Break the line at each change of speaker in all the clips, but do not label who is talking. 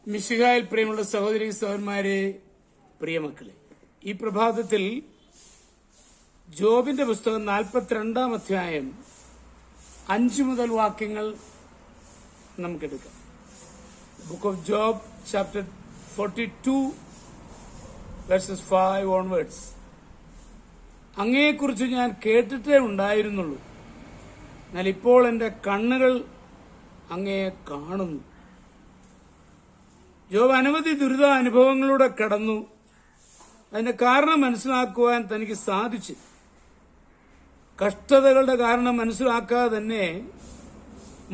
മിശിഹായിൽ പ്രിയമുള്ള സഹോദരി സഹോദരന്മാരെ, പ്രിയമക്കളെ, ഈ പ്രഭാതത്തിൽ ജോബിന്റെ പുസ്തകം 42-ാം അധ്യായം 5 മുതൽ വാക്യങ്ങൾ നമുക്കെടുക്കാം. Book of Job chapter 42 verses 5 onwards. അങ്ങയെക്കുറിച്ച് ഞാൻ കേട്ടിട്ടേ ഉണ്ടായിരുന്നുള്ളൂ, എന്നാൽ ഇപ്പോൾ എന്റെ കണ്ണുകൾ അങ്ങയെ കാണുന്നു. ജോബ് അനവധി ദുരിത അനുഭവങ്ങളിലൂടെ കടന്നു. അതിന്റെ കാരണം മനസ്സിലാക്കുവാൻ തനിക്ക് സാധിച്ചു. കഷ്ടതകളുടെ കാരണം മനസ്സിലാക്കാതെ തന്നെ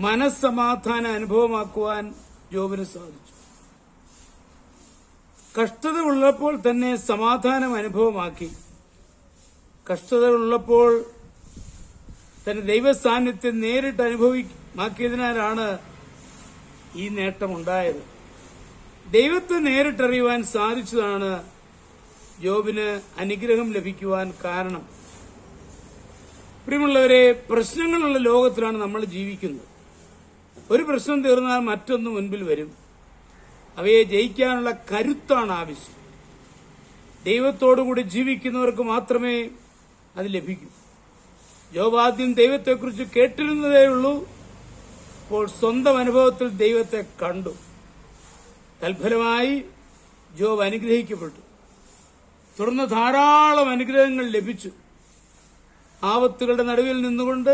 മനസ്സമാധാന അനുഭവമാക്കുവാൻ ജോബിന് സാധിച്ചു. കഷ്ടത ഉള്ളപ്പോൾ തന്നെ സമാധാനം അനുഭവമാക്കി. കഷ്ടതകളുള്ളപ്പോൾ തന്നെ ദൈവസാന്നിധ്യം നേരിട്ട് അനുഭവമാക്കിയതിനാലാണ് ഈ നേട്ടമുണ്ടായത്. ദൈവത്തെ നേരിട്ടറിയുവാൻ സാധിച്ചതാണ് ജോബിന് അനുഗ്രഹം ലഭിക്കുവാൻ കാരണം. പ്രിയമുള്ളവരെ, പ്രശ്നങ്ങളുള്ള ലോകത്തിലാണ് നമ്മൾ ജീവിക്കുന്നത്. ഒരു പ്രശ്നം തീർന്നാൽ മറ്റൊന്ന് മുൻപിൽ വരും. അവയെ ജയിക്കാനുള്ള കരുത്താണ് ആവശ്യം. ദൈവത്തോടുകൂടി ജീവിക്കുന്നവർക്ക് മാത്രമേ അത് ലഭിക്കൂ. ജോബ് ആദ്യം ദൈവത്തെക്കുറിച്ച് കേട്ടിരുന്നതേയുള്ളൂ. ഇപ്പോൾ സ്വന്തം അനുഭവത്തിൽ ദൈവത്തെ കണ്ടു. തൽഫലമായി ജോബ് അനുഗ്രഹിക്കപ്പെട്ടു. തുടർന്ന് ധാരാളം അനുഗ്രഹങ്ങൾ ലഭിച്ചു. ആപത്തുകളുടെ നടുവിൽ നിന്നുകൊണ്ട്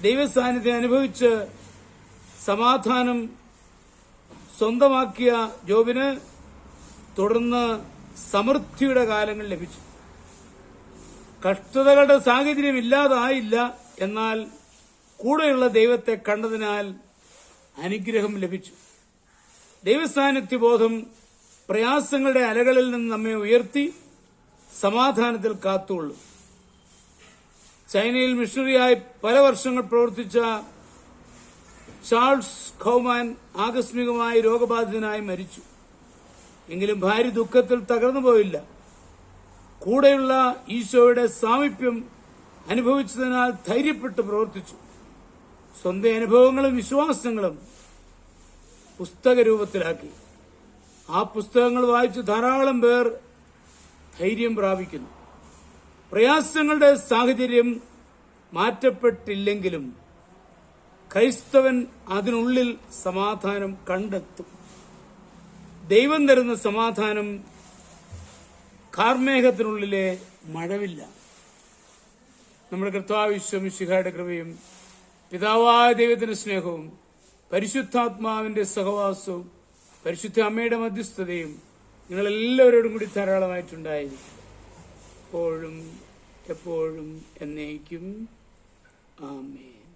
ദൈവസാന്നിധ്യം അനുഭവിച്ച് സമാധാനം സ്വന്തമാക്കിയ ജോബിന് തുടർന്ന് സമൃദ്ധിയുടെ കാലങ്ങൾ ലഭിച്ചു. കഷ്ടതകളുടെ സാഹചര്യം ഇല്ലാതായില്ല, എന്നാൽ കൂടെയുള്ള ദൈവത്തെ കണ്ടതിനാൽ അനുഗ്രഹം ലഭിച്ചു. ദൈവസാന്നിധ്യബോധം പ്രയാസങ്ങളുടെ അലകളിൽ നിന്ന് നമ്മെ ഉയർത്തി സമാധാനത്തിൽ കാത്തുകൊള്ളും. ചൈനയിൽ മിഷണറിയായി പല വർഷങ്ങൾ പ്രവർത്തിച്ച ചാൾസ് ഖൌമാൻ ആകസ്മികമായി രോഗബാധിതനായി മരിച്ചു. എങ്കിലും ഭാര്യ ദുഃഖത്തിൽ തകർന്നു പോയില്ല. കൂടെയുള്ള ഈശോയുടെ സാമീപ്യം അനുഭവിച്ചതിനാൽ ധൈര്യപ്പെട്ട് പ്രവർത്തിച്ചു. സ്വന്തം അനുഭവങ്ങളും വിശ്വാസങ്ങളും പുസ്തക രൂപത്തിലാക്കി. ആ പുസ്തകങ്ങൾ വായിച്ച് ധാരാളം പേർ ധൈര്യം പ്രാപിക്കുന്നു. പ്രയാസങ്ങളുടെ സാഹചര്യം മാറ്റപ്പെട്ടില്ലെങ്കിലും ക്രൈസ്തവൻ അതിനുള്ളിൽ സമാധാനം കണ്ടെത്തും. ദൈവം തരുന്ന സമാധാനം കാർമേഘത്തിനുള്ളിലെ മഴവില്ല. നമ്മുടെ കർത്താവ് മിശിഹായുടെ കൃപയും പിതാവായ ദൈവത്തിന്റെ സ്നേഹവും പരിശുദ്ധാത്മാവിന്റെ സഹവാസവും പരിശുദ്ധ അമ്മയുടെ മധ്യസ്ഥതയും നിങ്ങളെല്ലാവരോടും കൂടി ധാരാളമായിട്ടുണ്ടായിരിക്കും, എപ്പോഴും എപ്പോഴും എന്നേക്കും. ആമേൻ.